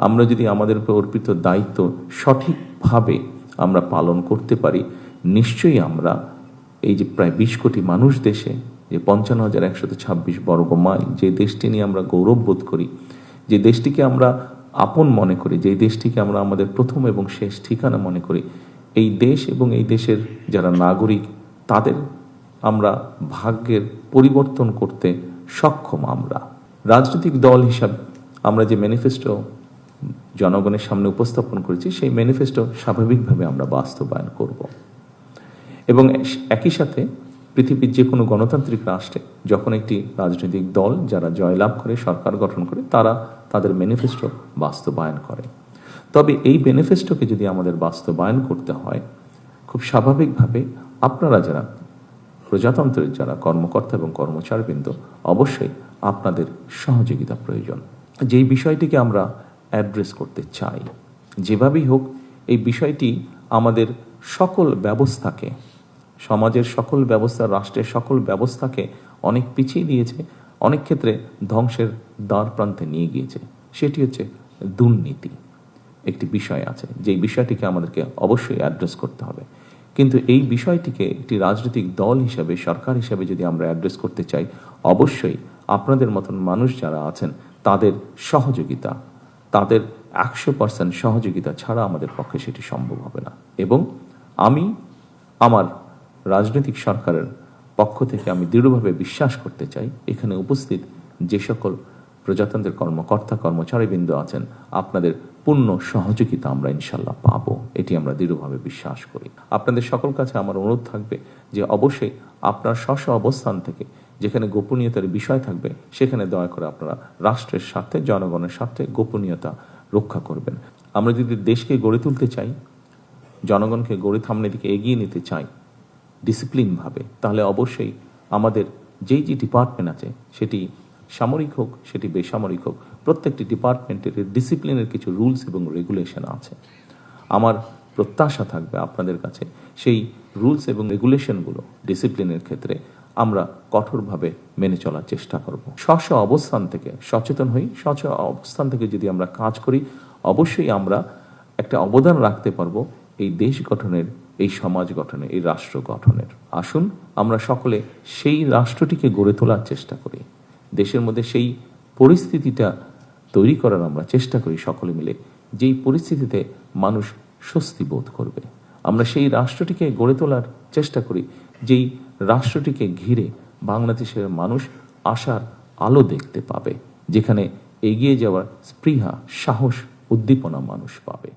আমরা যদি আমাদের উপর অর্পিত দায়িত্ব সঠিকভাবে আমরা পালন করতে পারি, নিশ্চয়ই আমরা এই যে প্রায় 20 কোটি মানুষ দেশে, যে 55,126 বর্গ মাইল, যে দেশটি নিয়ে আমরা গৌরব বোধ করি, যে দেশটিকে আমরা আপন মনে করি, যে দেশটিকে আমরা আমাদের প্রথম এবং শেষ ঠিকানা মনে করি, এই দেশ এবং এই দেশের যারা নাগরিক, তাদের আমরা ভাগ্যের পরিবর্তন করতে সক্ষম। আমরা রাজনৈতিক দল হিসাবে আমরা যে ম্যানিফেস্টো জনগণের সামনে উপস্থাপন করেছি, সেই ম্যানিফেস্টো স্বাভাবিকভাবে আমরা বাস্তবায়ন করব। এবং একই সাথে পৃথিবীর যে কোনো গণতান্ত্রিক রাষ্ট্রে যখন একটি রাজনৈতিক দল যারা জয়লাভ করে, সরকার গঠন করে, তারা তাদের ম্যানিফেস্টো বাস্তবায়ন করে। তবে এই ম্যানিফেস্টোকে যদি আমাদের বাস্তবায়ন করতে হয়, খুব স্বাভাবিকভাবে আপনারা যারা প্রজাতন্ত্রের যারা কর্মকর্তা এবং কর্মচারীবৃন্দ, অবশ্যই আপনাদের সহযোগিতা প্রয়োজন। যেই বিষয়টিকে আমরা অ্যাড্রেস করতে চাই, যেভাবেই হোক, এই বিষয়টি আমাদের সকল ব্যবস্থাকে, সমাজের সকল ব্যবস্থা, রাষ্ট্রের সকল ব্যবস্থাকে অনেক পিছিয়ে দিয়েছে, অনেক ক্ষেত্রে ধ্বংসের দ্বার প্রান্তে নিয়ে গিয়েছে। সেটি হচ্ছে দুর্নীতি। একটি বিষয় আছে, যেই বিষয়টিকে আমাদেরকে অবশ্যই অ্যাড্রেস করতে হবে। কিন্তু এই বিষয়টিকে একটি রাজনৈতিক দল হিসাবে, সরকার হিসাবে যদি আমরা অ্যাড্রেস করতে চাই, অবশ্যই আপনাদের মতন মানুষ যারা আছেন তাদের সহযোগিতা, তাদের 100% সহযোগিতা ছাড়া আমাদের পক্ষে সেটি সম্ভব হবে না। এবং আমি আমার রাজনৈতিক সরকারের পক্ষ থেকে আমি দৃঢ়ভাবে বিশ্বাস করতে চাই, এখানে উপস্থিত যে সকল প্রজাতন্ত্রের কর্মকর্তা কর্মচারীবৃন্দ আছেন, আপনাদের পূর্ণ সহযোগিতা আমরা ইনশাল্লাহ পাবো, এটি আমরা দৃঢ়ভাবে বিশ্বাস করি। আপনাদের সকল কাছে আমার অনুরোধ থাকবে যে অবশ্যই আপনার স্ব অবস্থান থেকে যেখানে গোপনীয়তার বিষয় থাকবে, সেখানে দয়া করে আপনারা রাষ্ট্রের স্বার্থে, জনগণের স্বার্থে গোপনীয়তা রক্ষা করবেন। আমরা যদি দেশকে গড়ে তুলতে চাই, জনগণকে গড়ে সামনের দিকে এগিয়ে নিতে চাই ডিসিপ্লিনভাবে, তাহলে অবশ্যই আমাদের যেই যে ডিপার্টমেন্ট আছে, সেটি সামরিক হোক, সেটি বেসামরিক হোক, প্রত্যেকটি ডিপার্টমেন্টের ডিসিপ্লিনের কিছু রুলস এবং রেগুলেশন আছে। আমার প্রত্যাশা থাকবে আপনাদের কাছে সেই রুলস এবং রেগুলেশনগুলো ডিসিপ্লিনের ক্ষেত্রে আমরা কঠোরভাবে মেনে চলার চেষ্টা করব। স্ব অবস্থান থেকে সচেতন হই, অবস্থান থেকে যদি আমরা কাজ করি, অবশ্যই আমরা একটা অবদান রাখতে পারবো এই দেশ গঠনের, এই সমাজ গঠনে, এই রাষ্ট্র গঠনের। আসুন আমরা সকলে সেই রাষ্ট্রটিকে গড়ে তোলার চেষ্টা করি, দেশের মধ্যে সেই পরিস্থিতিটা তৈরি করার আমরা চেষ্টা করি সকলে মিলে, যেই পরিস্থিতিতে মানুষ স্বস্তি বোধ করবে। আমরা সেই রাষ্ট্রটিকে গড়ে তোলার চেষ্টা করি, যেই রাষ্ট্রটিকে ঘিরে বাংলাদেশের মানুষ আশার আলো দেখতে পাবে, যেখানে এগিয়ে যাওয়ার স্পৃহা, সাহস, উদ্দীপনা মানুষ পাবে।